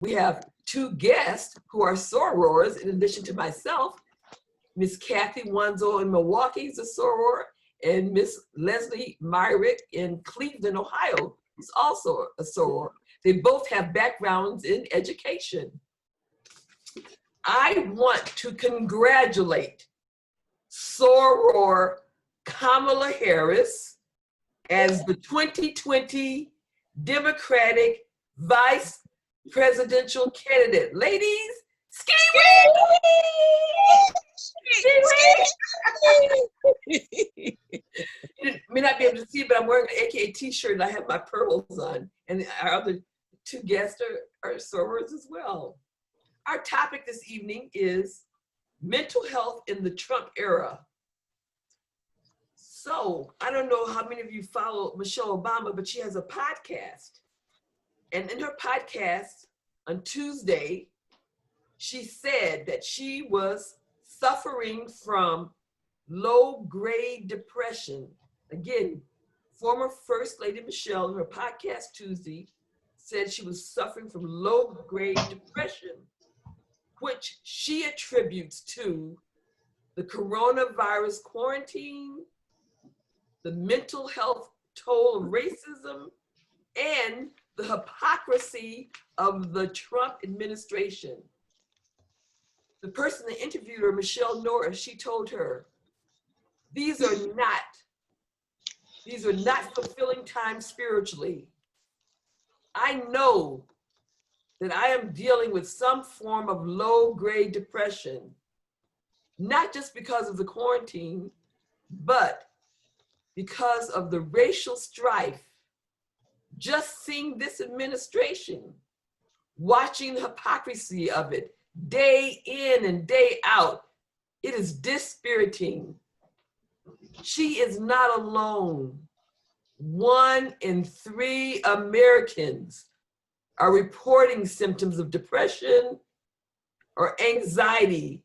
We have two guests who are sorors in addition to myself. Miss Kathy Wanzo in Milwaukee is a soror, and Miss Leslie Myrick in Cleveland, Ohio, is also a soror. They both have backgrounds in education. I want to congratulate soror Kamala Harris as the 2020 Democratic Vice Presidential candidate. Ladies, ski-wee! You may not be able to see, but I'm wearing an AKA t-shirt and I have my pearls on. And our other two guests are sorors as well. Our topic this evening is mental health in the Trump era. So I don't know how many of you follow Michelle Obama, but she has a podcast. And in her podcast on Tuesday, she said that she was suffering from low-grade depression. Again, former First Lady Michelle in her podcast Tuesday said she was suffering from low-grade depression, which she attributes to the coronavirus quarantine, the mental health toll of racism, and the hypocrisy of the Trump administration. The person that interviewed her, Michelle Norris, she told her, these are not fulfilling times spiritually. I know that I am dealing with some form of low-grade depression, not just because of the quarantine, but because of the racial strife. Just seeing this administration, watching the hypocrisy of it day in and day out, it is dispiriting. She is not alone. 1 in 3 Americans are reporting symptoms of depression or anxiety.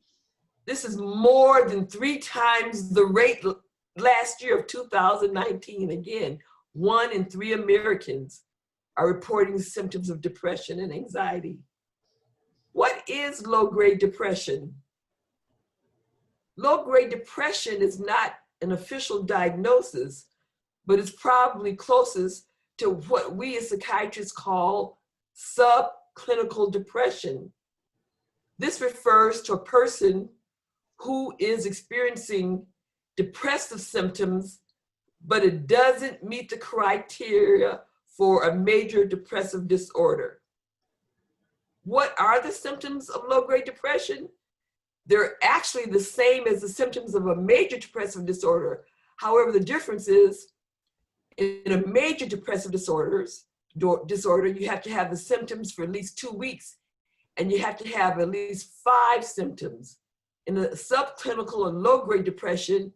This is more than 3 times the rate last year of 2019. Again, 1 in 3 Americans are reporting symptoms of depression and anxiety. What is low-grade depression? Low-grade depression is not an official diagnosis, but it's probably closest to what we as psychiatrists call subclinical depression. This refers to a person who is experiencing depressive symptoms, but it doesn't meet the criteria for a major depressive disorder. What are the symptoms of low-grade depression? They're actually the same as the symptoms of a major depressive disorder. However, the difference is in a major depressive disorder, you have to have the symptoms for at least 2 weeks, and you have to have at least 5 symptoms. In a subclinical or low-grade depression,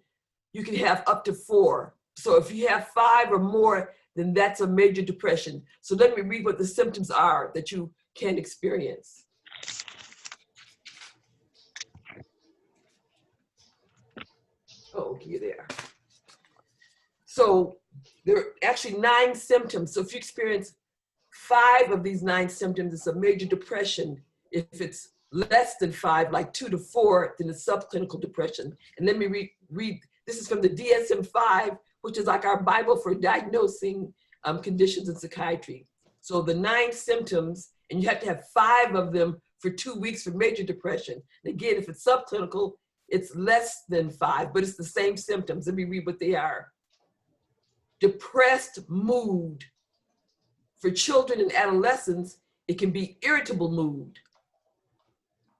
you can have up to 4. So if you have 5 or more, then that's a major depression. So let me read what the symptoms are that you can experience. Oh, okay, there. So there are actually 9 symptoms. So if you experience 5 of these 9 symptoms, it's a major depression. If it's less than 5, like 2 to 4, then it's subclinical depression. And let me read, this is from the DSM-5, which is like our Bible for diagnosing conditions in psychiatry. So the 9 symptoms, and you have to have 5 of them for 2 weeks for major depression. And again, if it's subclinical, it's less than 5, but it's the same symptoms. Let me read what they are. Depressed mood. For children and adolescents, it can be irritable mood.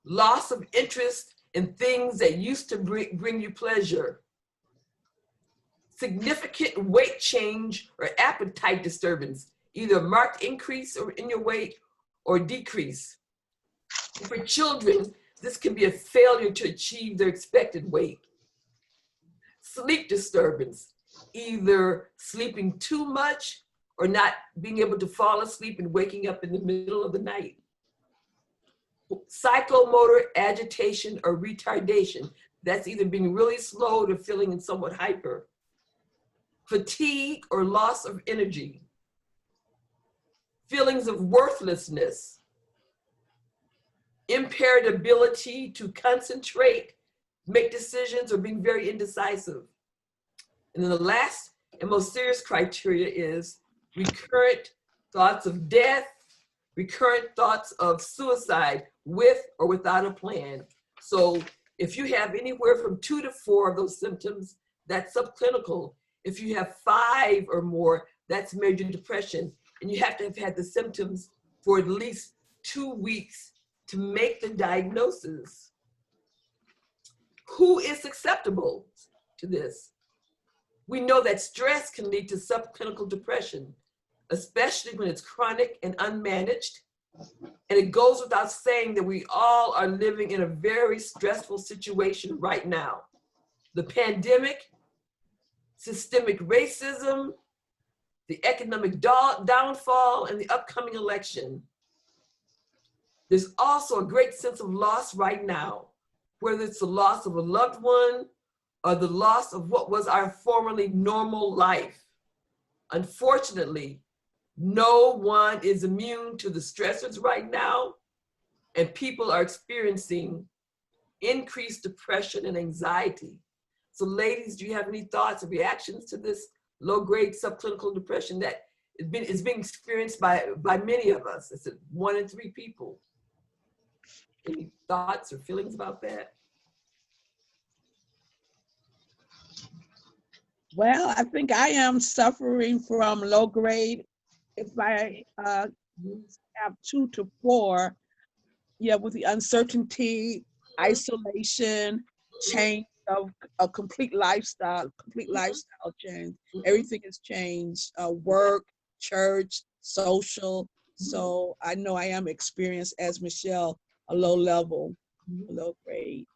Loss of interest in things that used to bring you pleasure. Significant weight change or appetite disturbance, either a marked increase in your weight or decrease. For children, this can be a failure to achieve their expected weight. Sleep disturbance, either sleeping too much or not being able to fall asleep and waking up in the middle of the night. Psychomotor agitation or retardation, that's either being really slow to feeling somewhat hyper. Fatigue or loss of energy. Feelings of worthlessness. impaired ability to concentrate, make decisions, or being very indecisive. And then the last and most serious criteria is recurrent thoughts of death, recurrent thoughts of suicide with or without a plan. So if you have anywhere from 2 to 4 of those symptoms, that's subclinical. If you have 5 or more, that's major depression. And you have to have had the symptoms for at least 2 weeks to make the diagnosis. Who is susceptible to this? We know that stress can lead to subclinical depression, especially when it's chronic and unmanaged. And it goes without saying that we all are living in a very stressful situation right now. The pandemic, systemic racism, the economic downfall, and the upcoming election. There's also a great sense of loss right now, whether it's the loss of a loved one or the loss of what was our formerly normal life. Unfortunately, no one is immune to the stressors right now, and people are experiencing increased depression and anxiety. So ladies, do you have any thoughts or reactions to this low-grade subclinical depression that is being experienced by many of us? It's 1 in 3 people. Any thoughts or feelings about that? Well, I think I am suffering from low grade. If I have 2 to 4, yeah, with the uncertainty, isolation, change of a complete lifestyle change. Everything has changed, work, church, social. So I know I am experienced, as Michelle, a low level, low grade.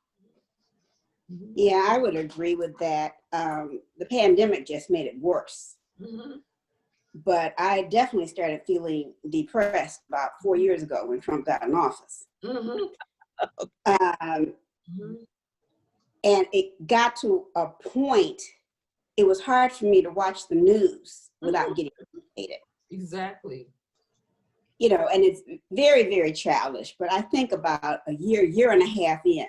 Yeah, I would agree with that. The pandemic just made it worse. But I definitely started feeling depressed about 4 years ago when Trump got in office. And it got to a point, it was hard for me to watch the news without getting irritated. Exactly. You know, and it's very, very childish, but I think about a year and a half in,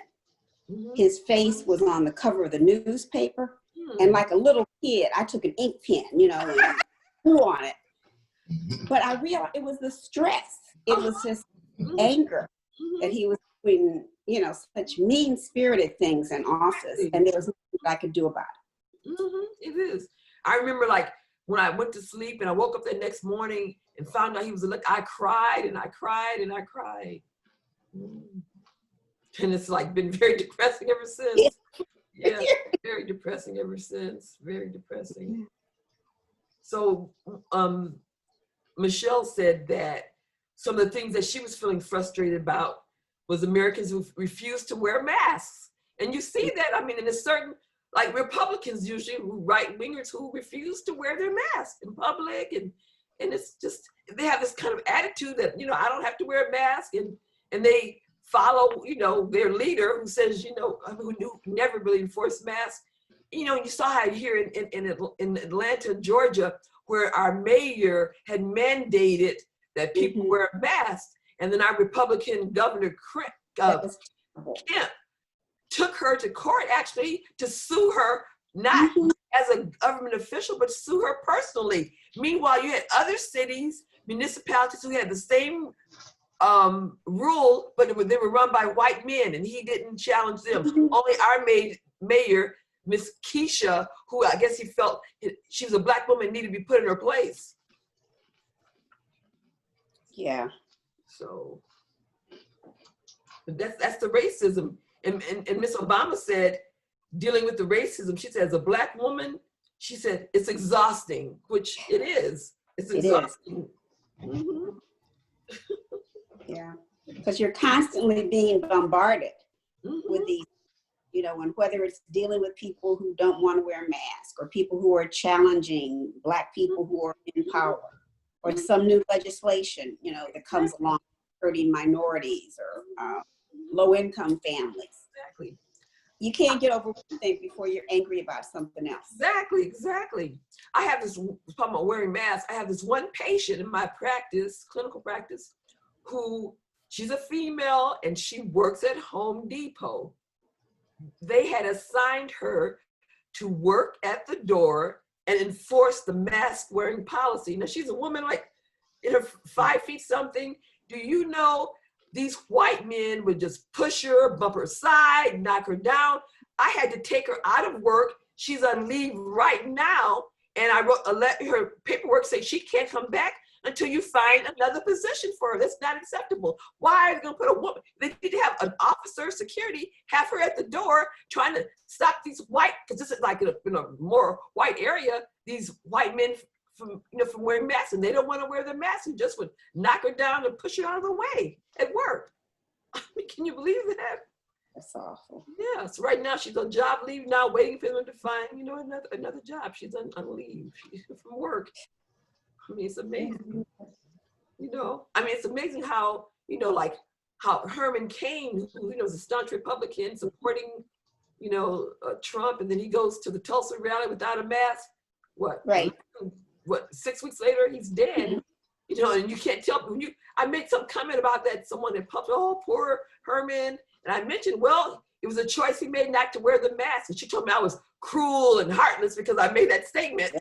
his face was on the cover of the newspaper. And like a little kid, I took an ink pen, you know, and drew on it. But I realized it was the stress. It was just anger that he was doing, you know, such mean-spirited things in office, and there was nothing I could do about it. It is. I remember, like, when I went to sleep and I woke up the next morning and found out he was elected, I cried and I cried and I cried. And it's like been very depressing ever since. Yeah, very depressing ever since. Very depressing. So Michelle said that some of the things that she was feeling frustrated about was Americans who refused to wear masks. And you see that, I mean, in a certain, like Republicans usually, right-wingers who refuse to wear their mask in public. And it's just, they have this kind of attitude that, you know, I don't have to wear a mask. And they follow, you know, their leader who says, you know, who never really enforced masks. You know, you saw how here in Atlanta, Georgia, where our mayor had mandated that people wear masks. And then our Republican governor, Kemp, took her to court actually to sue her, not as a government official, but sue her personally. Meanwhile, you had other cities, municipalities who had the same rule, but they were run by white men, and he didn't challenge them. Only our mayor, Miss Keisha, who I guess he felt she was a Black woman, needed to be put in her place. Yeah. So that's the racism. And Miss Obama said, dealing with the racism, she said, as a Black woman, she said, it's exhausting, which it is. It's exhausting. Yeah, because you're constantly being bombarded with these, you know, and whether it's dealing with people who don't want to wear a mask, or people who are challenging Black people who are in power, or some new legislation, you know, that comes along hurting minorities or low-income families. Exactly. You can't get over one thing before you're angry about something else. Exactly. I have this, talking about wearing masks, I have this one patient in my practice, clinical practice, who She's a female and she works at Home Depot. They had assigned her to work at the door and enforce the mask wearing policy. Now she's a woman like in her 5 feet something. Do you know these white men would just push her, bump her aside, knock her down. I had to take her out of work. She's on leave right now. And I wrote her paperwork say she can't come back until you find another position for her. That's not acceptable. Why are they gonna put a woman? They need to have an officer, security, have her at the door trying to stop these white, because this is like in a more white area, these white men from wearing masks, and they don't want to wear the mask and just would knock her down and push her out of the way at work. I mean, can you believe that? That's awful. Yeah, so right now she's on job leave now, waiting for them to find, another job. She's on leave from work. I mean, it's amazing. I mean, it's amazing how, like how Herman Cain, who, was a staunch Republican supporting, Trump, and then he goes to the Tulsa rally without a mask. Right. 6 weeks later, he's dead. And you can't tell. I made some comment about that. Someone had published, oh, poor Herman. And I mentioned, well, it was a choice he made not to wear the mask. And she told me I was cruel and heartless because I made that statement.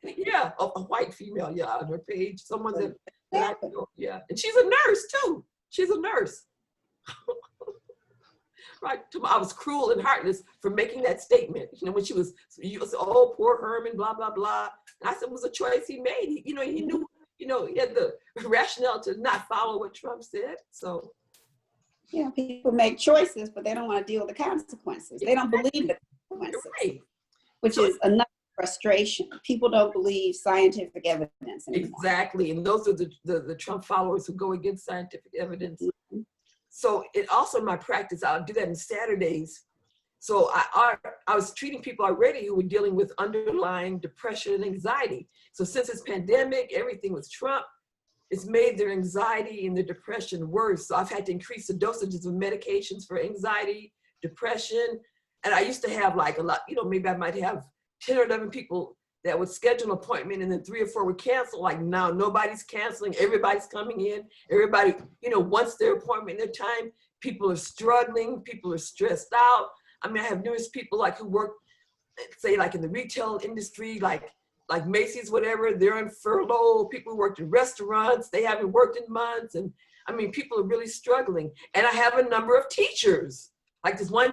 Yeah, a white female, on her page. Someone that I know, and she's a nurse too. She's a nurse. Right, I was cruel and heartless for making that statement. When she was, oh, poor Herman, blah blah blah. And I said it was a choice he made. He knew, he had the rationale to not follow what Trump said. So. Yeah, people make choices, but they don't want to deal with the consequences. They don't believe the consequences, right. Which is another frustration. People don't believe scientific evidence anymore. Exactly, and those are the Trump followers who go against scientific evidence. Mm-hmm. So it also in my practice, I'll do that on Saturdays. So I was treating people already who were dealing with underlying depression and anxiety. So since this pandemic, everything with Trump, it's made their anxiety and their depression worse. So I've had to increase the dosages of medications for anxiety, depression. And I used to have like a lot, maybe I might have 10 or 11 people that would schedule an appointment and then 3 or 4 would cancel. Like now nobody's canceling, everybody's coming in. Everybody, wants their appointment, their time. People are struggling, people are stressed out. I mean, I have numerous people like who work, say like in the retail industry, like Macy's, whatever, they're on furlough. People who worked in restaurants, they haven't worked in months. And I mean, people are really struggling. And I have a number of teachers, like this one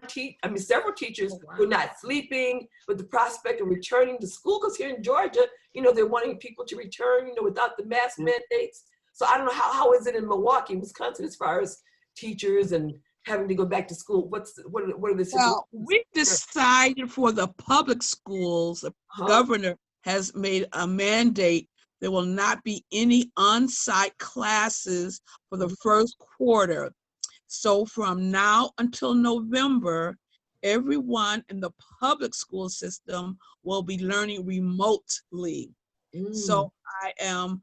several teachers who are not sleeping with the prospect of returning to school. Because here in Georgia, they're wanting people to return, without the mask mandates. So I don't know how is it in Milwaukee, Wisconsin, as far as teachers and having to go back to school? What are the situations? Well, we decided for the public schools, the governor has made a mandate. There will not be any on-site classes for the first quarter. So from now until November, everyone in the public school system will be learning remotely. So I am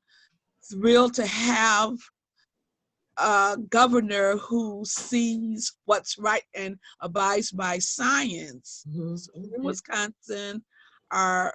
thrilled to have a governor who sees what's right and abides by science. So in Wisconsin, our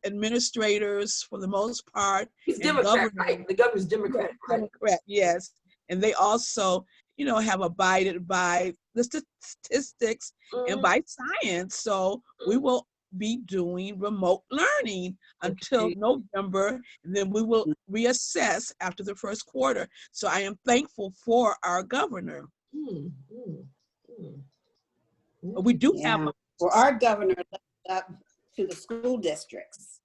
administrators, for the most part, he's Democrat, right? The governor's Democrat, right? Democrat, yes. And they also, have abided by the statistics and by science. So we will be doing remote learning until November, and then we will reassess after the first quarter. So I am thankful for our governor. But we do have our governor left up to the school districts.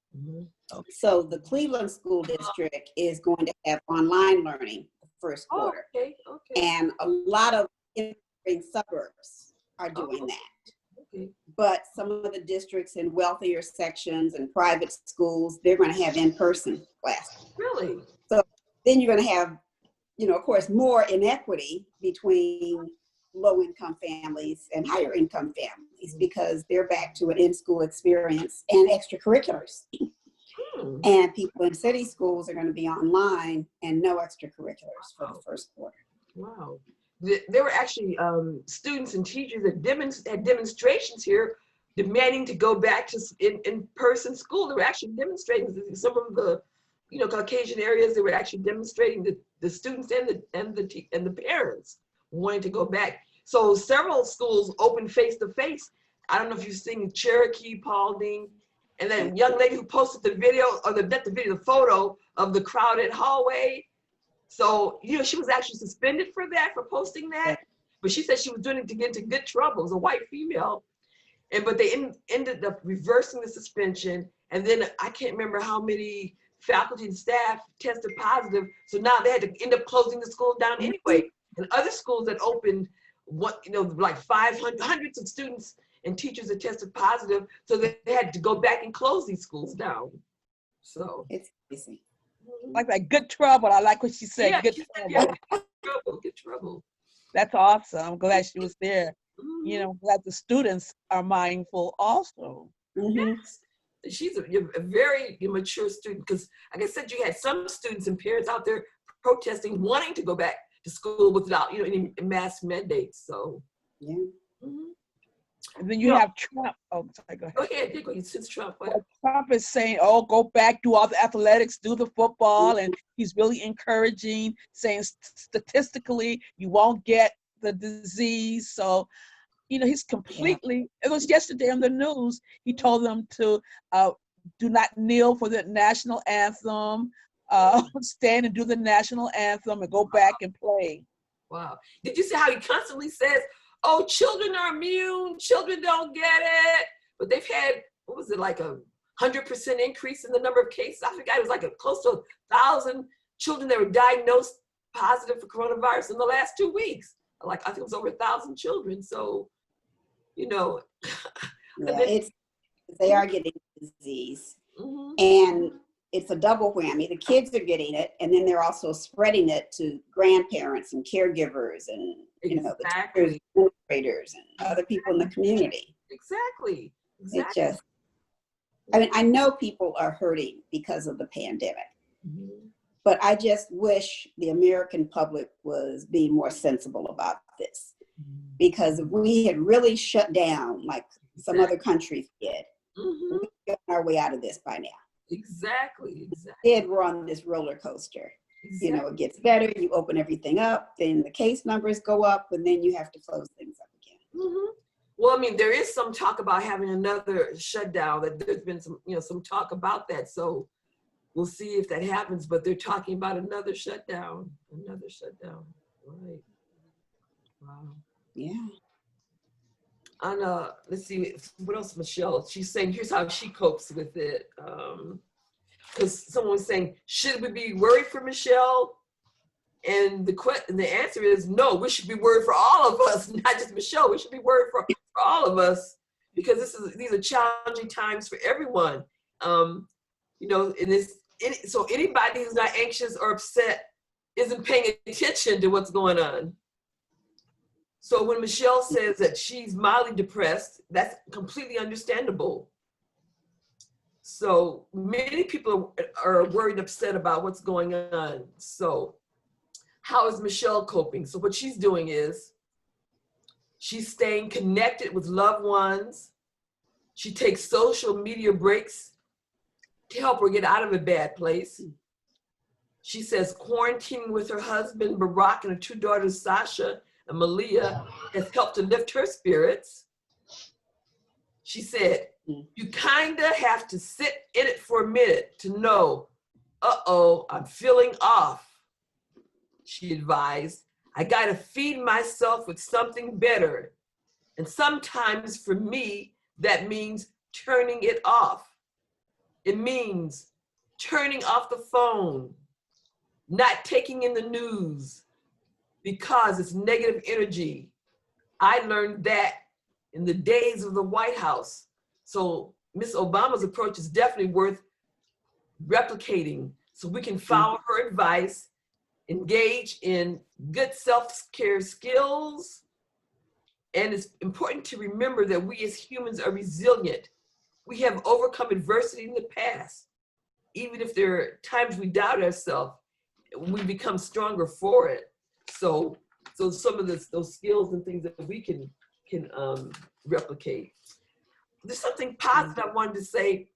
So the Cleveland School District is going to have online learning the first quarter. And a lot of suburbs are doing that. But some of the districts in wealthier sections and private schools, they're going to have in-person classes. Really? So then you're going to have, of course, more inequity between low-income families and higher-income families because they're back to an in-school experience and extracurriculars. And people in city schools are going to be online and no extracurriculars for the first quarter. Wow. There were actually students and teachers that had demonstrations here demanding to go back to in-person school. There were actually demonstrations. Some of the Caucasian areas, they were actually demonstrating the students and the parents wanting to go back. So several schools opened face-to-face. I don't know if you've seen Cherokee, Paulding, and that young lady who posted the video, or the photo of the crowded hallway. So, she was actually suspended for posting that. But she said she was doing it to get into good trouble. It was a white female. But they ended up reversing the suspension. And then I can't remember how many faculty and staff tested positive. So now they had to end up closing the school down anyway. And other schools that opened, like 500, hundreds of students and teachers that tested positive. So they had to go back and close these schools down. So it's crazy. Like that good trouble. I like what she said. Yeah, Good trouble. Good trouble. That's awesome. I'm glad she was there. Mhm. I'm glad the students are mindful also. Yes. She's a very mature student, because like I said, you had some students and parents out there protesting, wanting to go back to school without any mass mandates. So yeah. Mhm. And then you have Trump. Oh, sorry, go ahead. Go ahead. Since Trump, Well, Trump is saying, "Oh, go back, do all the athletics, do the football," and he's really encouraging, saying statistically you won't get the disease. So, he's completely. It was yesterday on the news. He told them to do not kneel for the national anthem, stand and do the national anthem, and go back and play. Wow. Did you see how he constantly says, "Oh, children are immune, children don't get it"? But they've had, what was it, like 100% increase in the number of cases? I forgot, it was like close to 1,000 children that were diagnosed positive for coronavirus in the last 2 weeks. Like, I think it was over 1,000 children. So, they are getting the disease. Mm-hmm. And it's a double whammy. The kids are getting it, and then they're also spreading it to grandparents and caregivers and the teachers, administrators, and other people in the community. Exactly. It just, I know people are hurting because of the pandemic, but I just wish the American public was being more sensible about this. Because if we had really shut down like some other countries did, we'd be on our way out of this by now. Exactly. Instead, we're on this roller coaster. It gets better, you open everything up, then the case numbers go up, and then you have to close things up again. Well, there is some talk about having another shutdown. That there's been some talk about that. So we'll see if that happens. But they're talking about another shutdown. Right. Wow. Yeah. And let's see, what else, Michelle? She's saying, here's how she copes with it. Because someone was saying, should we be worried for Michelle? And the answer is no, we should be worried for all of us, not just Michelle. We should be worried for all of us, because these are challenging times for everyone. So anybody who's not anxious or upset isn't paying attention to what's going on. So when Michelle says that she's mildly depressed, that's completely understandable. So many people are worried and upset about what's going on. So how is Michelle coping? So what she's doing is she's staying connected with loved ones. She takes social media breaks to help her get out of a bad place. She says quarantining with her husband, Barack, and her 2 daughters, Sasha and Malia, has helped to lift her spirits. She said, you kind of have to sit in it for a minute to know, I'm feeling off. She advised, I got to feed myself with something better. And sometimes for me, that means turning it off. It means turning off the phone, not taking in the news because it's negative energy. I learned that in the days of the White House. So Miss Obama's approach is definitely worth replicating, so we can follow her advice, engage in good self-care skills. And it's important to remember that we as humans are resilient. We have overcome adversity in the past. Even if there are times we doubt ourselves, we become stronger for it. So some of those skills and things that we can replicate. There's something positive I wanted to say.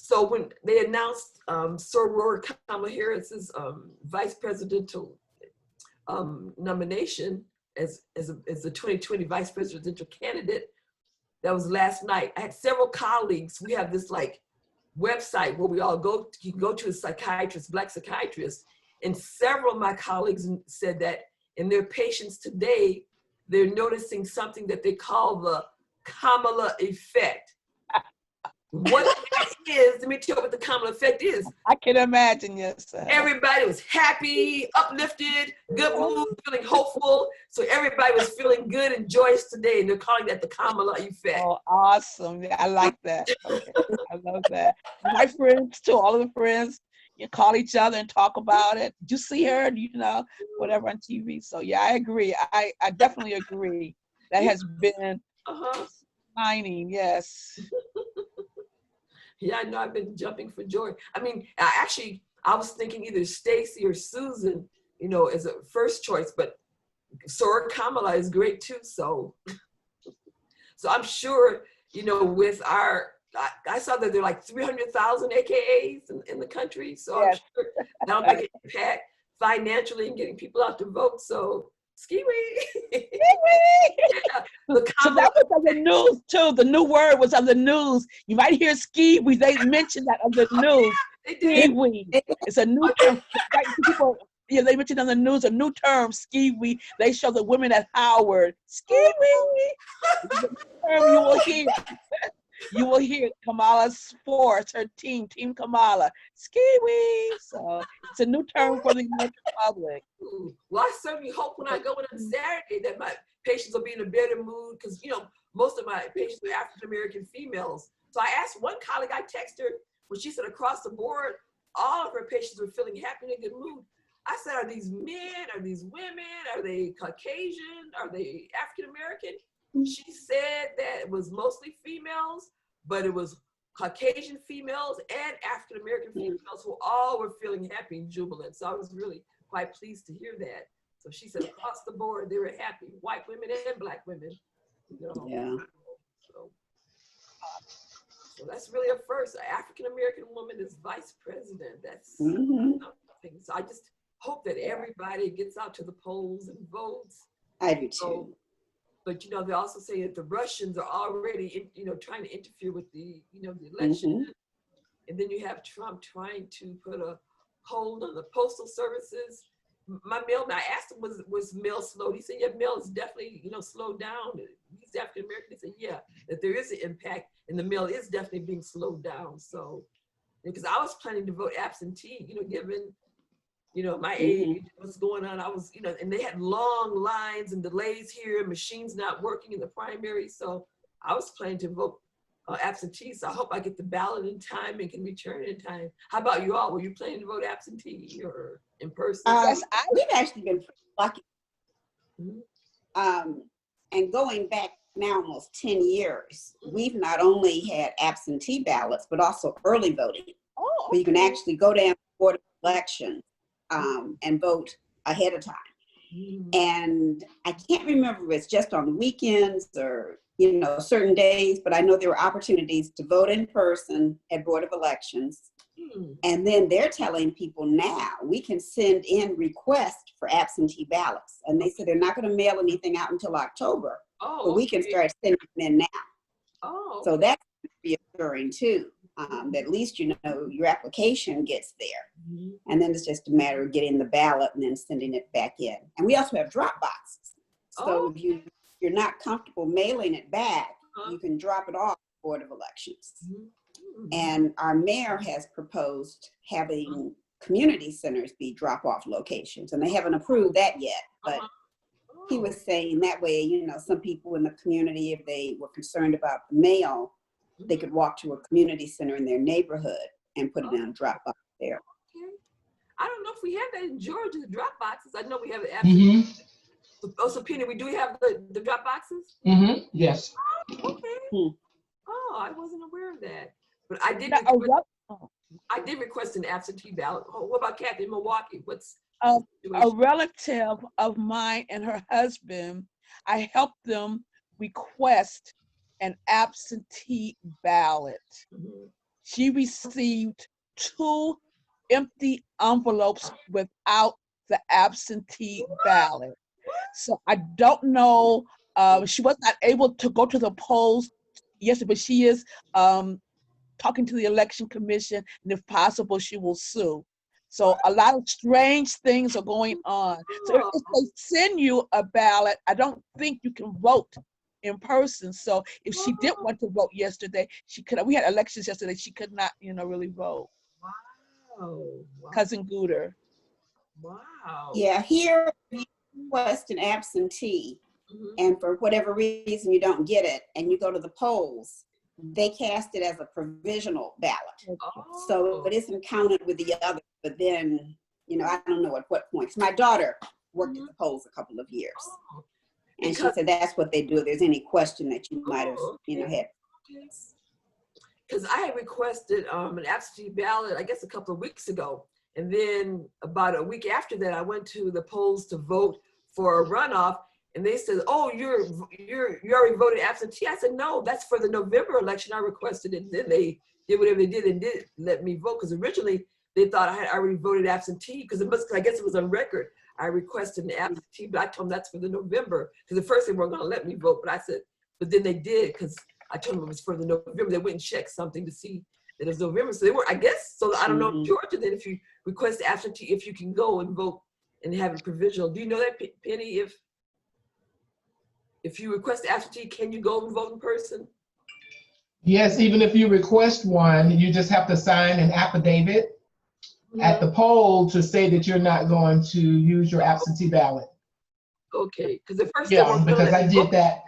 So when they announced Soror Kamala Harris's vice presidential nomination as the 2020 vice presidential candidate, that was last night. I had several colleagues. We have this like website where we all go. You can go to a psychiatrist, Black psychiatrist, and several of my colleagues said that in their patients today, they're noticing something that they call the Kamala effect. What that is, let me tell you what the Kamala effect is. I can imagine, yes. Everybody was happy, uplifted, good mood, feeling hopeful. So everybody was feeling good and joyous today, and they're calling that the Kamala effect. Oh, awesome. Yeah, I like that. Okay. I love that. My friends too, all of the friends, you call each other and talk about it. Did you see her? You know, whatever on TV. So yeah, I agree. I definitely agree. That has been shining, yes. Yeah, I know, I've been jumping for joy. I mean, I was thinking either Stacy or Susan, you know, as a first choice, but Sora Kamala is great too. So I'm sure, you know, with I saw that there are like 300,000 AKAs in the country. So Yes. I'm sure that'll make an impact financially in getting people out to vote. So ski-wee. Yeah, So that was on the news too. The new word was on the news. You might hear ski-wee. They mentioned that on the news. Ski-wee. It's a new term. People, yeah, they mentioned on the news a new term, ski-wee. They show the women at Howard. Ski-wee. It's a new term you will hear. You will hear Kamala Sports, her team Kamala, ski-wee. So it's a new term for the American public. Well, I certainly hope when I go in on Saturday that my patients will be in a better mood, because, you know, most of my patients are African-American females. So I asked one colleague, I texted her, when she said across the board, all of her patients were feeling happy and in a good mood. I said, are these men, are these women, are they Caucasian, are they African-American? She said that it was mostly females, but it was Caucasian females and African-American females who all were feeling happy and jubilant. So I was really quite pleased to hear that. So she said across the board, they were happy, white women and Black women. You know, Yeah. So that's really a first. An African-American woman is vice president. That's Mm-hmm. something. So I just hope that everybody gets out to the polls and votes. I do too. So, but, you know, they also say that the Russians are already, you know, trying to interfere with the, you know, the election. Mm-hmm. And then you have Trump trying to put a hold on the postal services. My mailman, I asked him, was mail slow? He said, yeah, mail is definitely, you know, slowed down. He's African American. He said, yeah, that there is an impact and the mail is definitely being slowed down. So, because I was planning to vote absentee, you know, given, you know, my age, what's going on. I was, you know, and they had long lines and delays here, machines not working in the primary. So I was planning to vote absentee. So I hope I get the ballot in time and can return in time. How about you all? Were you planning to vote absentee or in person? Yes, we've actually been pretty lucky. And going back now almost 10 years, we've not only had absentee ballots, but also early voting. Oh, where you can actually go down to the Board of Elections and vote ahead of time. And I can't remember if it's just on the weekends or, you know, certain days, but I know there were opportunities to vote in person at Board of Elections. And then they're telling people now we can send in requests for absentee ballots. And they said they're not going to mail anything out until October, but we can start sending them in now. So that's reassuring too, that at least, you know, your application gets there. And then it's just a matter of getting the ballot and then sending it back in. And we also have drop boxes. So if you're not comfortable mailing it back, you can drop it off at Board of Elections. And our mayor has proposed having community centers be drop-off locations, and they haven't approved that yet, but he was saying that way, you know, some people in the community, if they were concerned about the mail, they could walk to a community center in their neighborhood and put it in a drop box there. I don't know if we have that in Georgia, the drop boxes. I know we have it. So Penny, we do have the drop boxes? Yes. Oh, okay. Oh, I wasn't aware of that. But I did request an absentee ballot. What about Kathy in Milwaukee? What's a relative of mine and her husband, I helped them request an absentee ballot. she received 2 empty envelopes without the absentee ballot. So I don't know, she was not able to go to the polls yesterday, but she is talking to the election commission, and if possible, she will sue. So a lot of strange things are going on. So if they send you a ballot, I don't think you can vote in person. So if she did want to vote yesterday, she could. We had elections yesterday. She could not, really vote. Wow. Cousin Gooder. Wow. Yeah, here you request an absentee, and for whatever reason you don't get it, and you go to the polls, they cast it as a provisional ballot. Oh. So it isn't counted with the other, but then, I don't know at what point. My daughter worked at the polls a couple of years. Oh. And she said that's what they do if there's any question that you might have, had. Because I had requested an absentee ballot, I guess a couple of weeks ago. And then about a week after that, I went to the polls to vote for a runoff. And they said, "Oh, you already voted absentee." I said, "No, that's for the November election. I requested it." And then they did whatever they did and did let me vote, because originally they thought I had already voted absentee, because I guess it was on record. I requested an absentee, but I told them that's for the November, because at first they weren't going to let me vote, but I said, but then they did, because I told them it was for the November. They went and checked something to see that it was November. So they were, I guess. So I don't know, Georgia. Then if you request absentee, if you can go and vote and have it provisional. Do you know that, Penny? If you request absentee, can you go and vote in person? Yes, even if you request one, you just have to sign an affidavit at the poll to say that you're not going to use your absentee ballot. Okay, because at first because I did that.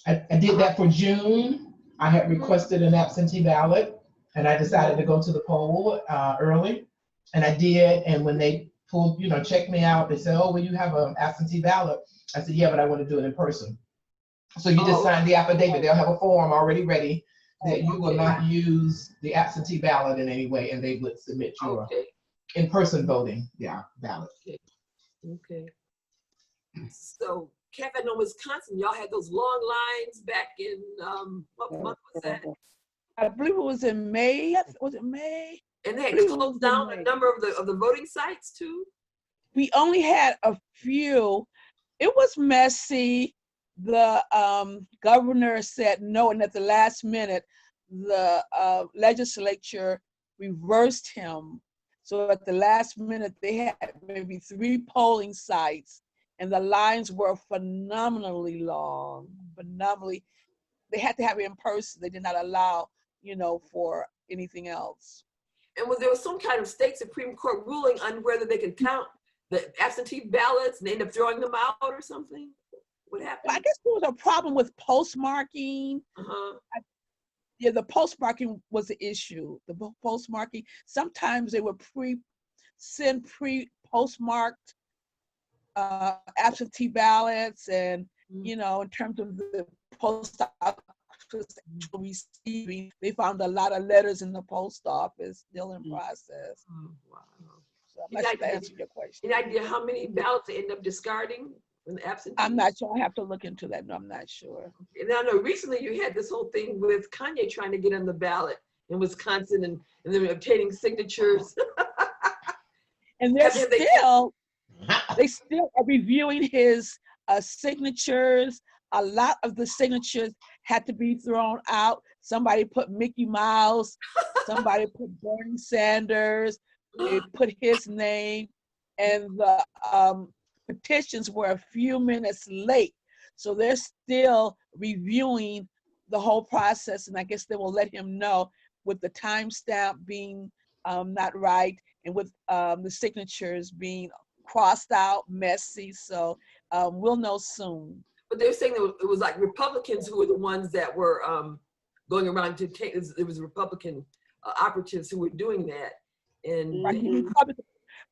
I did that for June. I had requested an absentee ballot, and I decided to go to the poll early, and I did. And when they pulled, checked me out, they said, "Oh, well, you have an absentee ballot." I said, "Yeah, but I want to do it in person." So you just sign the affidavit. They'll have a form already ready that you will not use the absentee ballot in any way, and they would submit your in-person voting ballot. Okay. So, Kathy, I know Wisconsin, y'all had those long lines back in, what month was that? I believe it was in May. Was it May? And they had closed down a number of the voting sites too? We only had a few. It was messy. The governor said no, and at the last minute, the legislature reversed him. So at the last minute, they had maybe 3 polling sites, and the lines were phenomenally long. They had to have it in person. They did not allow, for anything else. And there was some kind of state Supreme Court ruling on whether they could count the absentee ballots, and they ended up throwing them out or something? What happened? Well, I guess there was a problem with postmarking. The postmarking was the issue. The postmarking, sometimes they would send pre-postmarked absentee ballots, and in terms of the post office receiving, they found a lot of letters in the post office still in process. Oh, wow. So I'm not sure to answer your question. Any idea how many ballots they end up discarding in the absentee? I'm not sure. I have to look into that. No, I'm not sure. And I know recently you had this whole thing with Kanye trying to get on the ballot in Wisconsin, and then obtaining signatures. And they still are reviewing his signatures. A lot of the signatures had to be thrown out. Somebody put Mickey Mouse, somebody put Bernie Sanders, they put his name, and the petitions were a few minutes late. So they're still reviewing the whole process, and I guess they will let him know with the timestamp being not right, and with the signatures being crossed out, messy. So we'll know soon. But they're saying that it was like Republicans who were the ones that were going around to take, it was Republican operatives who were doing that. And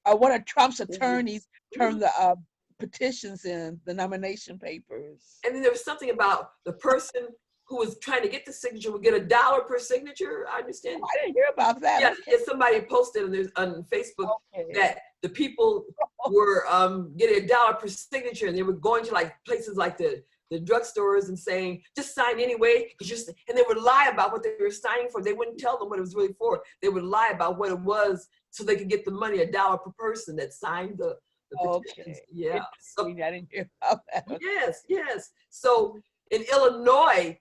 one of Trump's attorneys turned the petitions in, the nomination papers. And then there was something about the person who was trying to get the signature would get $1 per signature. I understand. Oh, I didn't hear about that. Yeah, somebody posted on Facebook that the people were getting $1 per signature, and they were going to like places like the the drugstores and saying, just sign anyway, and they would lie about what they were signing for. They wouldn't tell them what it was really for. They would lie about what it was so they could get the money, $1 per person that signed the petitions. Okay. Yeah. So, I didn't hear about that. yes, yes. So in Illinois,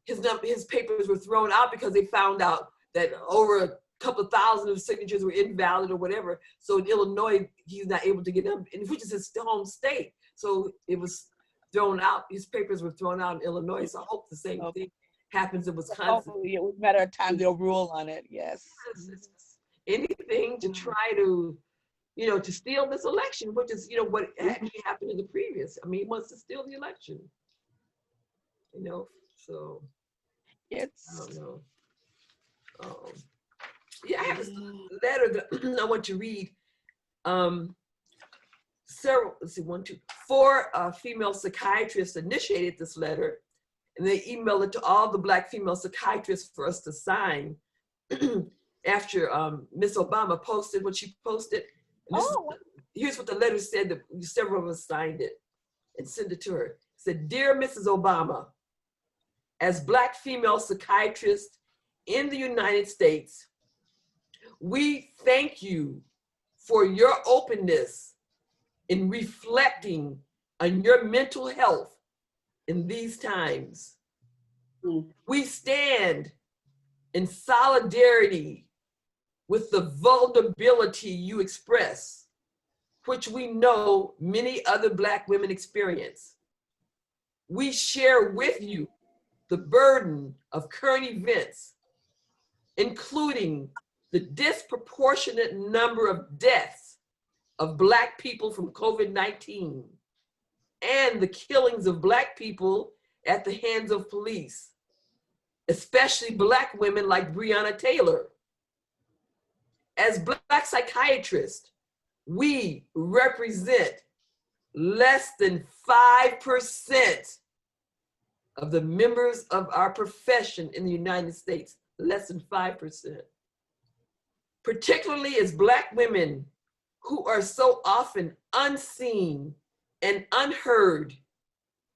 his papers were thrown out because they found out that over a couple of thousand of signatures were invalid or whatever. So in Illinois, he's not able to get them, which is his home state. So it was thrown out. His papers were thrown out in Illinois. So I hope the same thing happens in Wisconsin. Hopefully, it was a matter of time they'll rule on it. Yes. Anything to try to, to steal this election, which is, what actually happened in the previous. I mean, he wants to steal the election. So It's. I don't know. Yeah, I have a letter that I want to read. Four female psychiatrists initiated this letter, and they emailed it to all the Black female psychiatrists for us to sign after Miss Obama posted what she posted. Here's what the letter said, that several of us signed it and sent it to her. It said, "Dear Mrs. Obama, as Black female psychiatrists in the United States, we thank you for your openness in reflecting on your mental health in these times. We stand in solidarity with the vulnerability you express, which we know many other Black women experience. We share with you the burden of current events, including the disproportionate number of deaths of Black people from COVID-19 and the killings of Black people at the hands of police, especially Black women like Breonna Taylor. As Black psychiatrists, we represent less than 5% of the members of our profession in the United States, less than 5%. Particularly as Black women who are so often unseen and unheard,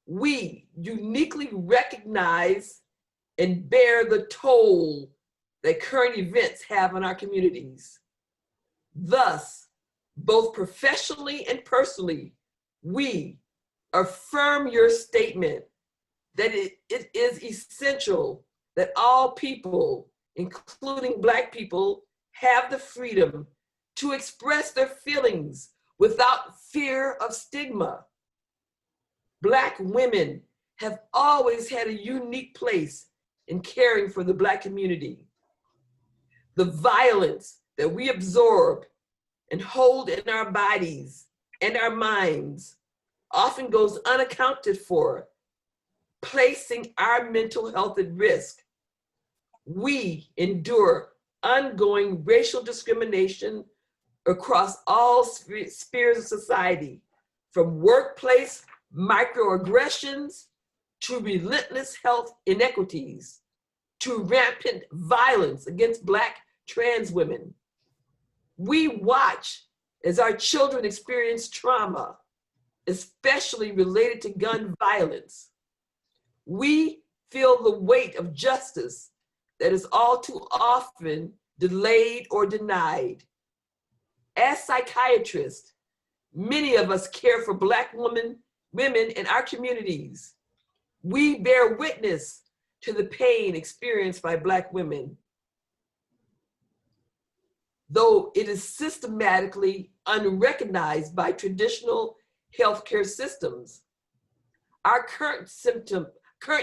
we uniquely recognize and bear the toll that current events have on our communities. Thus, both professionally and personally, we affirm your statement that it is essential that all people, including Black people, have the freedom to express their feelings without fear of stigma. Black women have always had a unique place in caring for the Black community. The violence that we absorb and hold in our bodies and our minds often goes unaccounted for, placing our mental health at risk. We endure ongoing racial discrimination across all spheres of society, from workplace microaggressions to relentless health inequities, to rampant violence against Black trans women. We watch as our children experience trauma, especially related to gun violence. We feel the weight of justice that is all too often delayed or denied. As psychiatrists, many of us care for Black women in our communities. We bear witness to the pain experienced by Black women, though it is systematically unrecognized by traditional healthcare systems. Our current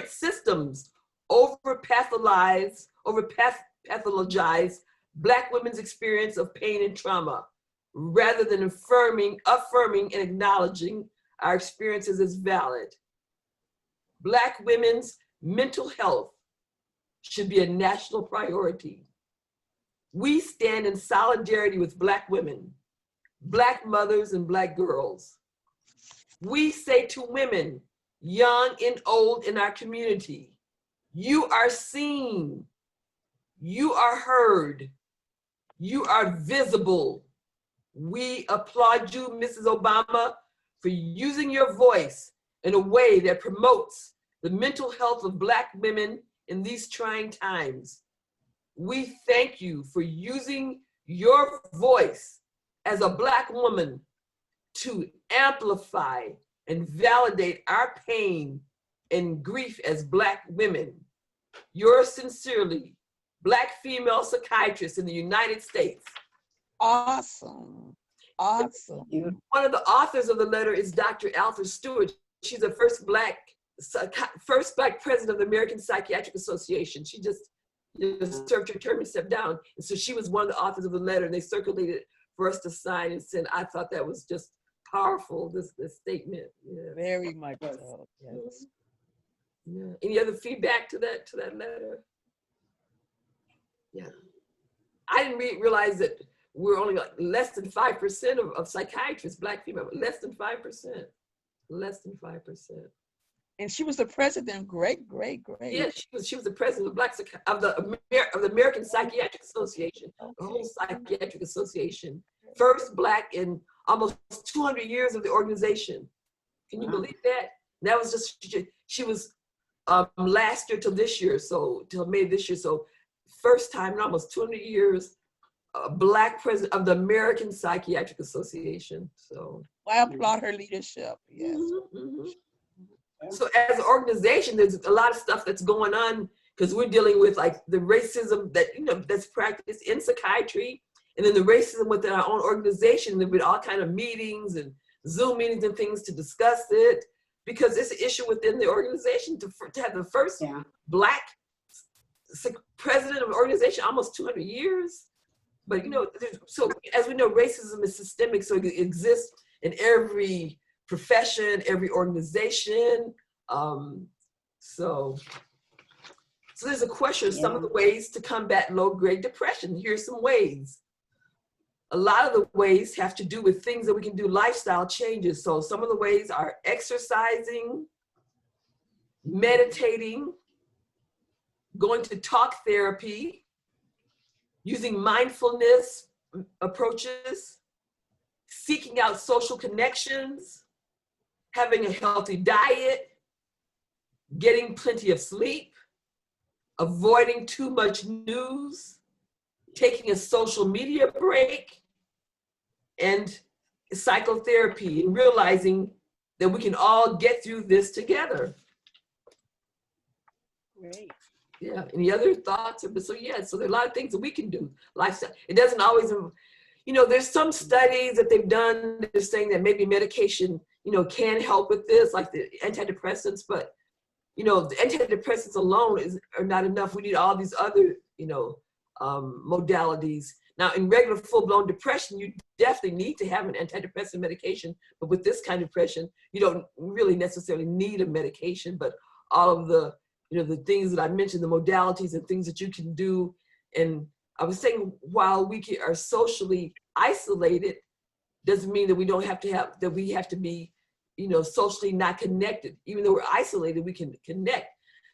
systems over-pathologize Black women's experience of pain and trauma, rather than affirming and acknowledging our experiences as valid. Black women's mental health should be a national priority. We stand in solidarity with Black women, Black mothers, and Black girls. We say to women, young and old in our community, you are seen, you are heard, you are visible. We applaud you, Mrs. Obama, for using your voice in a way that promotes the mental health of Black women in these trying times. We thank you for using your voice as a Black woman to amplify and validate our pain and grief as Black women. Yours sincerely, Black female psychiatrist in the United States. Awesome. Awesome. One of the authors of the letter is Dr. Alfred Stewart. She's the first Black president of the American Psychiatric Association. She just served her term and stepped down. And so she was one of the authors of the letter, and they circulated it for us to sign and send. I thought that was just powerful, this statement. Yeah. Very much so. Yes. Yeah. Any other feedback to that letter? Yeah. I didn't realize that we're only like less than 5% of psychiatrists, Black female, less than 5%. Less than 5%. And she was the president. Great. Yeah, she was the president of the American Psychiatric Association, the whole psychiatric association. First Black in almost 200 years of the organization. Can you believe that? That was just, she was last year till this year, so till May this year. So first time in almost 200 years, Black president of the American Psychiatric Association. So I applaud her leadership. Yes. So as an organization, there's a lot of stuff that's going on because we're dealing with like the racism that, that's practiced in psychiatry, and then the racism within our own organization. There've been all kind of meetings and Zoom meetings and things to discuss it, because it's an issue within the organization to have the first Black president of an organization almost 200 years. But so as we know, racism is systemic, so it exists in every profession, every organization. So there's a question of some of the ways to combat low-grade depression. Here's some ways. A lot of the ways have to do with things that we can do, lifestyle changes. So some of the ways are exercising, meditating, going to talk therapy, using mindfulness approaches, seeking out social connections, having a healthy diet, getting plenty of sleep, avoiding too much news, taking a social media break, and psychotherapy, and realizing that we can all get through this together. Great. Yeah, any other thoughts? So there are a lot of things that we can do. Lifestyle, it doesn't always, there's some studies that they've done, they're saying that maybe medication, can help with this, like the antidepressants, but, the antidepressants alone are not enough. We need all these other, modalities. Now, in regular full-blown depression, you definitely need to have an antidepressant medication, but with this kind of depression, you don't really necessarily need a medication, but all of the, the things that I mentioned, the modalities and things that you can do. And I was saying, while we are socially isolated, doesn't mean that we don't have to we have to be, socially not connected. Even though we're isolated, we can connect.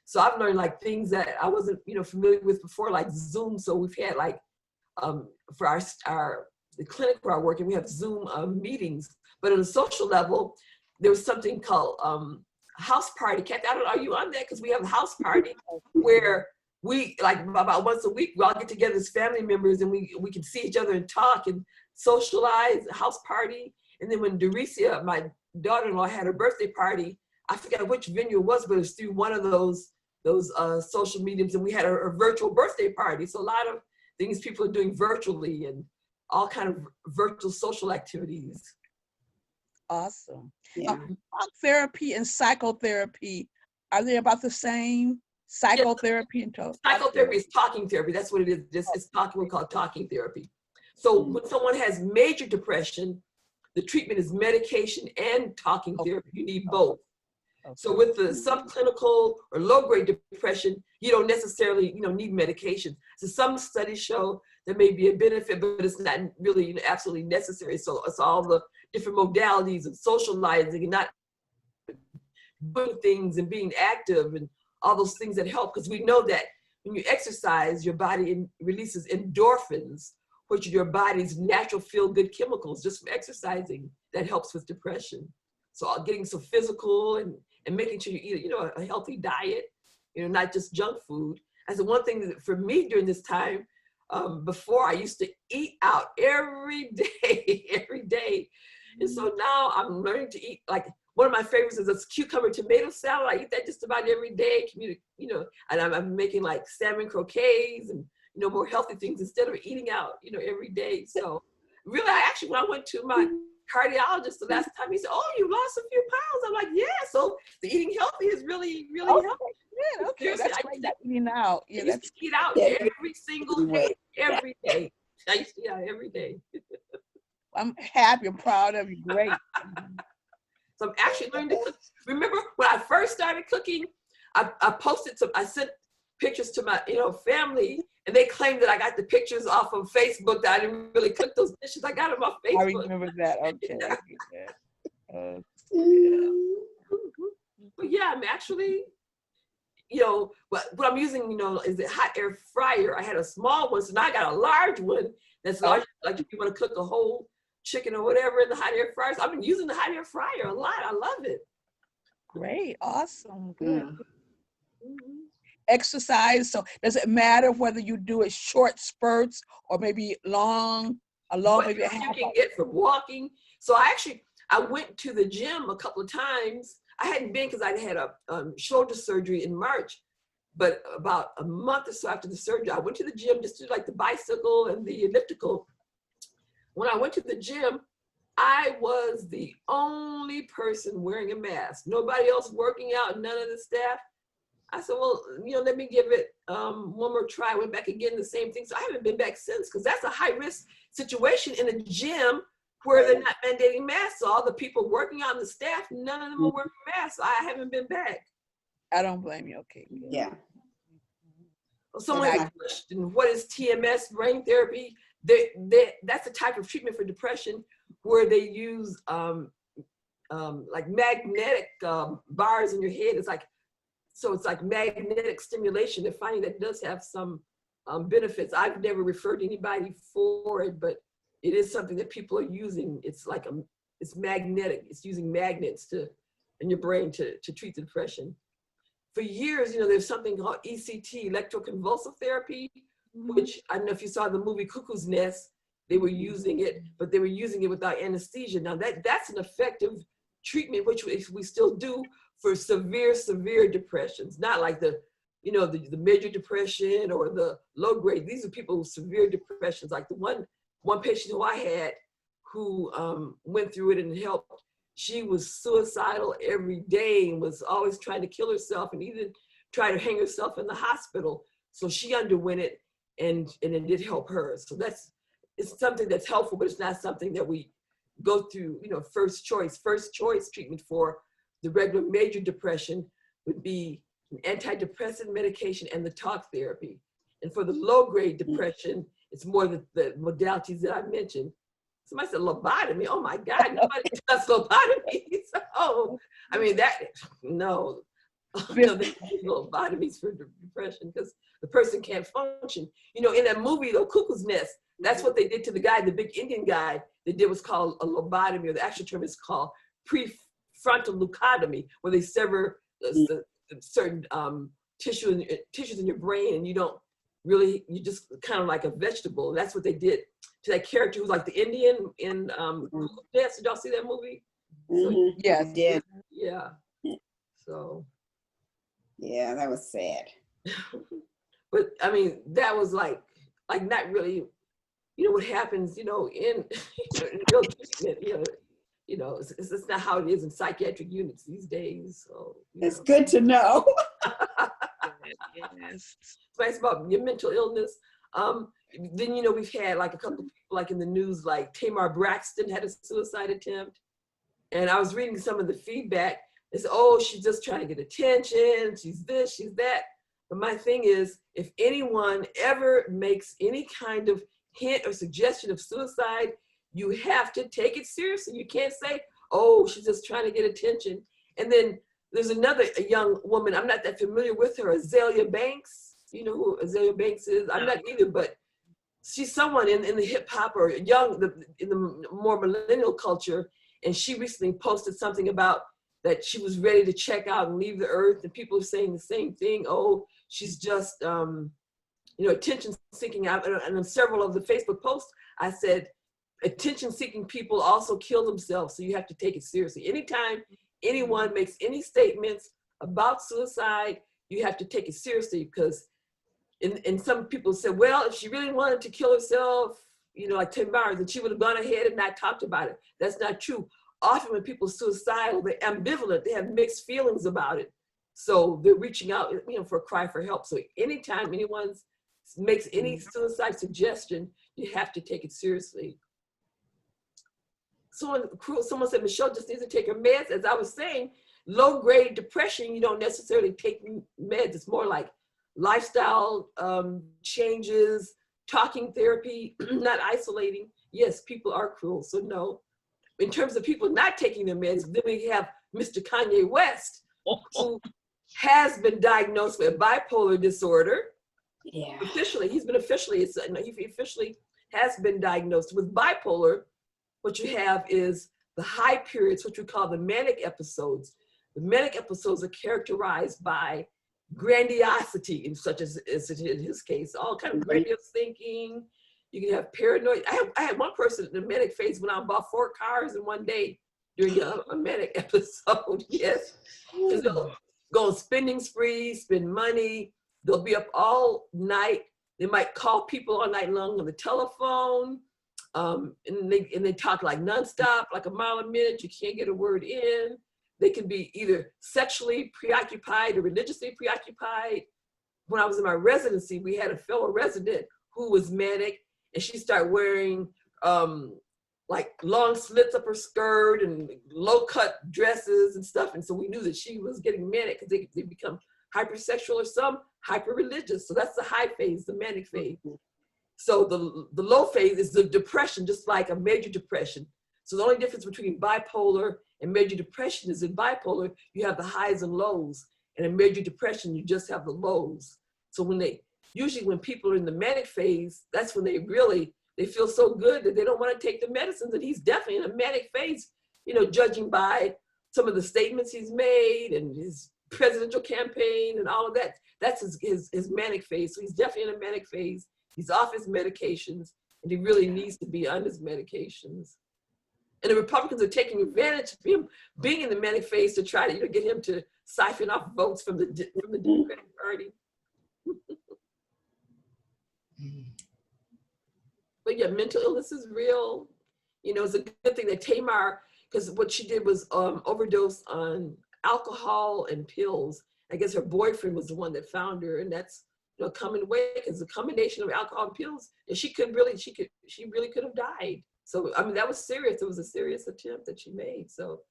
So I've learned like things that I wasn't, familiar with before, like Zoom. So we've had like, for the clinic where I work in, we have Zoom meetings. But on a social level, there was something called house party. Kathy, I don't know, are you on that? Because we have a house party where we, like about once a week, we all get together as family members, and we can see each other and talk and socialize, house party. And then when Dericia, my daughter-in-law, had her birthday party, I forget which venue it was, but it was through one of those social mediums, and we had a virtual birthday party. So a lot of things people are doing virtually, and all kind of virtual social activities. Awesome. Yeah. Talk therapy and psychotherapy, are they about the same? Psychotherapy and psychotherapy is talking therapy. That's what it is. It's talking. We call it talking therapy. So when someone has major depression, the treatment is medication and talking therapy. You need both. So with the subclinical or low-grade depression, you don't necessarily, need medication. So some studies show there may be a benefit, but it's not really absolutely necessary. So it's all the different modalities of socializing and not doing things and being active and all those things that help. Because we know that when you exercise, your body releases endorphins, which are your body's natural feel-good chemicals just from exercising. That helps with depression. So getting so physical and making sure you eat, you know, a healthy diet, you know, not just junk food. I said one thing that for me during this time, before I used to eat out every day, every day. And so now I'm learning to eat, like one of my favorites is a cucumber tomato salad. I eat that just about every day, you know, and I'm making like salmon croquets and, you know, more healthy things instead of eating out, you know, every day. So really, when I went to my cardiologist the last time, he said, "Oh, you lost a few pounds." I'm like, "Yeah." So the eating healthy is really, really helpful. Yeah, okay, Seriously, that's great. That eating out. I Yeah, used that's to eat out every single day, every day. I used to eat out every day. I'm happy and proud of you. Great. So I'm actually learning to cook. Remember when I first started cooking, I sent pictures to my, you know, family, and they claimed that I got the pictures off of Facebook, that I didn't really cook those dishes. I got them off Facebook. I remember that. Okay. I get that. But yeah, I'm actually, you know, what I'm using, you know, is a hot air fryer. I had a small one, so now I got a large one that's large, like if you want to cook a whole chicken or whatever in the hot air fryer. So I've been using the hot air fryer a lot. I love it. Great. Awesome. Good. Mm-hmm. Exercise. So does it matter whether you do it short spurts or maybe long, maybe a What half you can hour? get from walking. So I went to the gym a couple of times. I hadn't been because I had a shoulder surgery in March, but about a month or so after the surgery, I went to the gym just to like the bicycle and the elliptical. When I went to the gym, I was the only person wearing a mask. Nobody else working out, none of the staff. I said, well, you know, let me give it one more try. I went back again, the same thing. So I haven't been back since, because that's a high risk situation in a gym where they're not mandating masks. So all the people working out, the staff, none of them are wearing masks. So I haven't been back. I don't blame you. Okay. Yeah. Someone had questioned, what is TMS, brain therapy? That's a type of treatment for depression where they use like magnetic bars in your head. So it's like magnetic stimulation. They're finding that it does have some benefits. I've never referred anybody for it, but it is something that people are using. It's like it's magnetic. It's using magnets in your brain to treat the depression. For years, you know, there's something called ECT, electroconvulsive therapy, which I don't know if you saw the movie Cuckoo's Nest. They were using it, but they were using it without anesthesia. Now that's an effective treatment, which we still do for severe depressions, not like the major depression or the low grade. These are people with severe depressions. Like the one patient who I had who went through it and helped, she was suicidal every day and was always trying to kill herself and even try to hang herself in the hospital. So she underwent it and it did help her. So it's something that's helpful, but it's not something that we go through, you know, first choice treatment for the regular major depression would be an antidepressant medication and the talk therapy. And for the low grade depression, it's more the modalities that I mentioned. Somebody said lobotomy. Oh my God, nobody does lobotomies. Oh, I mean no, they use lobotomies for depression because the person can't function. You know, in that movie, The Cuckoo's Nest, that's what they did to the guy, the big Indian guy. They did what's called a lobotomy, or the actual term is called prefrontal leucotomy, where they sever the certain tissues in your brain, and you just kind of like a vegetable. And that's what they did to that character who was like the Indian in Did y'all see that movie? So, Yes. Did. Yeah. So. Yeah, that was sad. But I mean, that was like not really, you know, what happens, you know, in real treatment, you know, it's not how it is in psychiatric units these days. So it's good to know. Yes. It's nice about your mental illness. Then, you know, we've had like a couple of people like in the news, like Tamar Braxton had a suicide attempt. And I was reading some of the feedback. It's, oh, she's just trying to get attention. She's this, she's that. But my thing is, if anyone ever makes any kind of hint or suggestion of suicide, you have to take it seriously. You can't say, oh, she's just trying to get attention. And then there's a young woman, I'm not that familiar with her, Azalea Banks. You know who Azalea Banks is? I'm not either, but she's someone in the hip hop or in the more millennial culture. and she recently posted something about that she was ready to check out and leave the earth, and people are saying the same thing. Oh, she's just, attention seeking. And in several of the Facebook posts, I said, attention seeking people also kill themselves, so you have to take it seriously. Anytime anyone makes any statements about suicide, you have to take it seriously, because and some people said, well, if she really wanted to kill herself, like Tamara, then she would have gone ahead and not talked about it. That's not true. Often when people are suicidal, they're ambivalent, they have mixed feelings about it. So they're reaching out, for a cry for help. So anytime anyone makes any suicide suggestion, you have to take it seriously. Someone said Michelle just needs to take her meds. As I was saying, low-grade depression, you don't necessarily take meds. It's more like lifestyle changes, talking therapy, not isolating. Yes, people are cruel, so no. In terms of people not taking their meds, then we have Mr. Kanye West, who has been diagnosed with bipolar disorder. Yeah. Officially, he officially has been diagnosed with bipolar. What you have is the high periods, which we call the manic episodes. The manic episodes are characterized by grandiosity, such as in his case, all kind of grandiose thinking. You can have paranoid. I had one person in the manic phase when I bought 4 cars in one day during a manic episode. Yes, because they'll go on spending sprees, spend money. They'll be up all night. They might call people all night long on the telephone. And they talk like nonstop, like a mile a minute. You can't get a word in. They can be either sexually preoccupied or religiously preoccupied. When I was in my residency, we had a fellow resident who was manic, and she started wearing like long slits up her skirt and low cut dresses and stuff. And so we knew that she was getting manic, because they become hypersexual or some hyper religious. So that's the high phase, the manic phase. So the low phase is the depression, just like a major depression. So the only difference between bipolar and major depression is in bipolar, you have the highs and lows. And in major depression, you just have the lows. So usually when people are in the manic phase, that's when they feel so good that they don't want to take the medicines. And he's definitely in a manic phase, judging by some of the statements he's made and his presidential campaign and all of that. That's his manic phase. So he's definitely in a manic phase. He's off his medications, and he really needs to be on his medications. And the Republicans are taking advantage of him being in the manic phase to try to get him to siphon off votes from the Democratic Party. But yeah, mental illness is real. It's a good thing that Tamar, because what she did was overdose on alcohol and pills. I guess her boyfriend was the one that found her, and that's coming away, because the combination of alcohol and pills, and she really could have died. So I mean, that was serious. It was a serious attempt that she made. So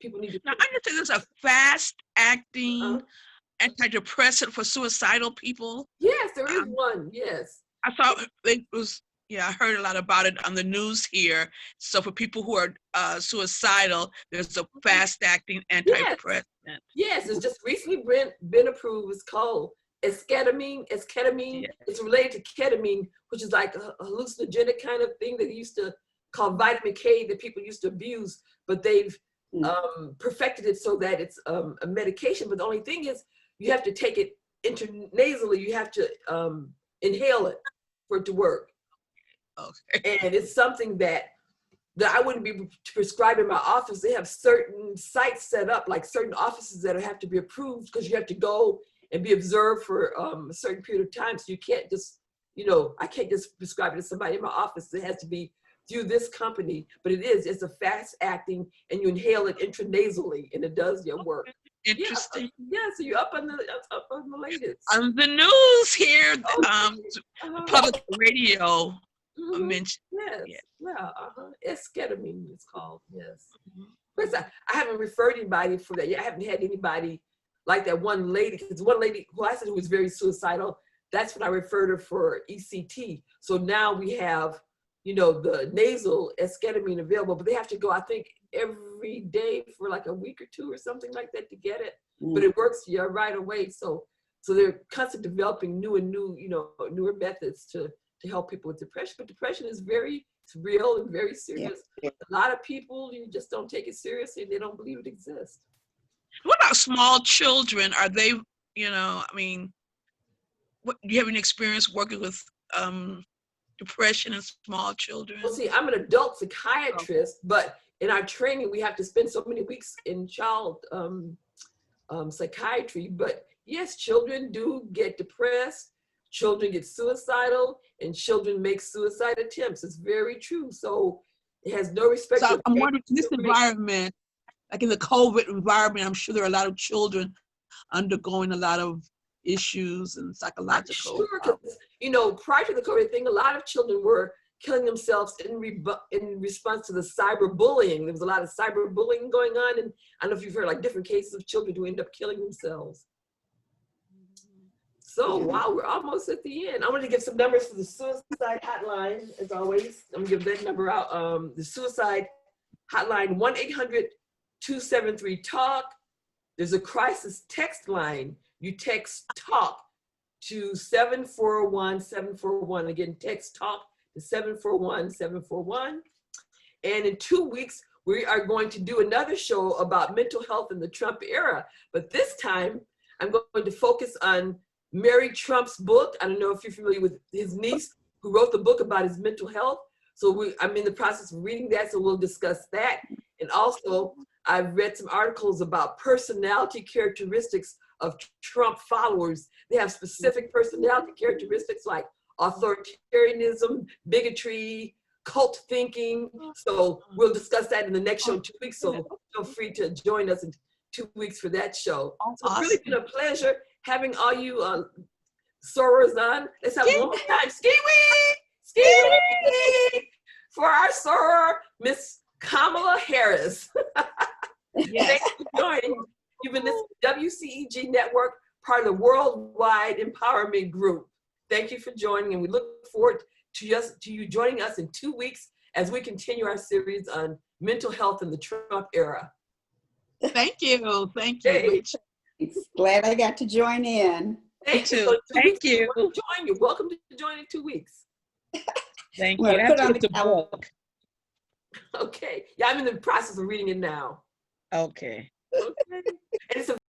people need to. Now I understand there's a fast-acting antidepressant for suicidal people. Yes, there is one. Yes. I thought it was. Yeah, I heard a lot about it on the news here. So for people who are suicidal, there's a fast-acting antidepressant. Yes, it's just recently been approved. It's called esketamine. Yeah. It's related to ketamine, which is like a hallucinogenic kind of thing that they used to call vitamin K that people used to abuse, but they've perfected it so that it's a medication. But the only thing is, you have to take it intranasally. You have to inhale it for it to work. Okay. And it's something that I wouldn't be prescribed in my office. They have certain sites set up, like certain offices that have to be approved, because you have to go and be observed for a certain period of time. So you can't just, I can't just prescribe it to somebody in my office. It has to be through this company, but it's a fast acting, and you inhale it intranasally, and it does your work. Interesting. Yeah, so you're up on the latest. On the news here, public radio mentioned. Yes, esketamine it's called, yes. Of course, I haven't referred anybody for that yet. I haven't had anybody like that one lady, because one lady who I said who was very suicidal, that's when I referred her for ECT. So now we have, the nasal esketamine available, but they have to go, I think, every day for like a week or 2 or something like that to get it. But it works right away. So they're constantly developing newer methods to to help people with depression, but depression is it's real and very serious. Yeah. A lot of people, you just don't take it seriously. They don't believe it exists. What about small children? Are they, I mean, do you have any experience working with depression in small children? Well, see, I'm an adult psychiatrist, but in our training, we have to spend so many weeks in child psychiatry. But yes, children do get depressed, children get suicidal, and children make suicide attempts. It's very true. So it has no respect. So to I'm wondering, in this environment, like in the COVID environment, I'm sure there are a lot of children undergoing a lot of issues and psychological. I'm sure, because prior to the COVID thing, a lot of children were killing themselves in response to the cyberbullying. There was a lot of cyberbullying going on, and I don't know if you've heard like different cases of children who end up killing themselves. So wow, we're almost at the end. I want to give some numbers for the suicide hotline, as always. I'm gonna give that number out. The suicide hotline, 1-800-273-TALK. There's a crisis text line. You text TALK to 741-741. Again, text TALK to 741-741. And in 2 weeks, we are going to do another show about mental health in the Trump era. But this time, I'm going to focus on Mary Trump's book. I don't know if you're familiar with his niece who wrote the book about his mental health. So I'm in the process of reading that, so we'll discuss that. And also, I've read some articles about personality characteristics of Trump followers. They have specific personality characteristics like authoritarianism, bigotry, cult thinking. So we'll discuss that in the next show in 2 weeks. So feel free to join us in 2 weeks for that show. So it's really been a pleasure having all you sorors on. Let's have one more time. Ski-wee! Ski-wee! For our soror, Miss Kamala Harris. Yes. Thanks for joining. You've been listening to WCEG Network, part of the Worldwide Empowerment Group. Thank you for joining, and we look forward to you joining us in 2 weeks as we continue our series on mental health in the Trump era. Thank you. Thank you. Hey. Glad I got to join in. Thank Me you. too. So Thank you. You're welcome to join in 2 weeks. Thank you. Well, I have put to on get the the book. Okay. Yeah, I'm in the process of reading it now. Okay. Okay. And it's a